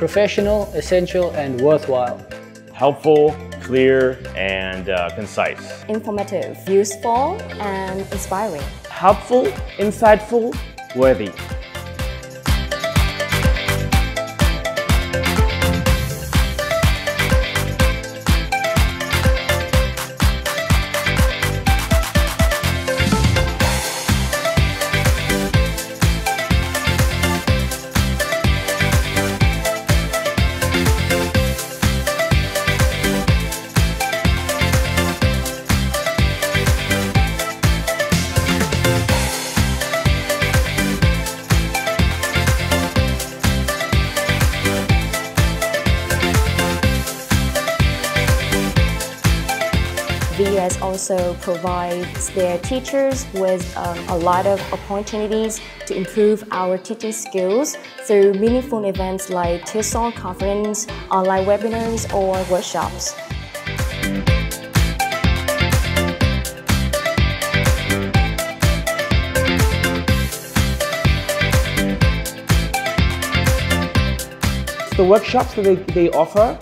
Professional, essential, and worthwhile. Helpful, clear, and concise. Informative, useful, and inspiring. Helpful, insightful, worthy. VUS also provides their teachers with a lot of opportunities to improve our teaching skills through meaningful events like TESOL conference, online webinars, or workshops. The workshops that they offer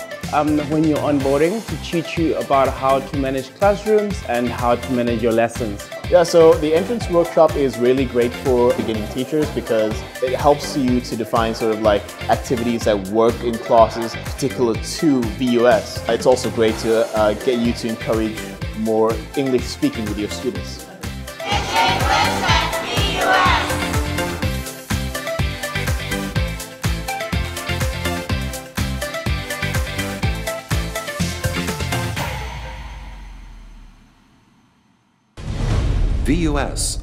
when you're onboarding to teach you about how to manage classrooms and how to manage your lessons. Yeah, so the entrance workshop is really great for beginning teachers because it helps you to define sort of like activities that work in classes particular to VUS. It's also great to get you to encourage more English speaking with your students. VUS,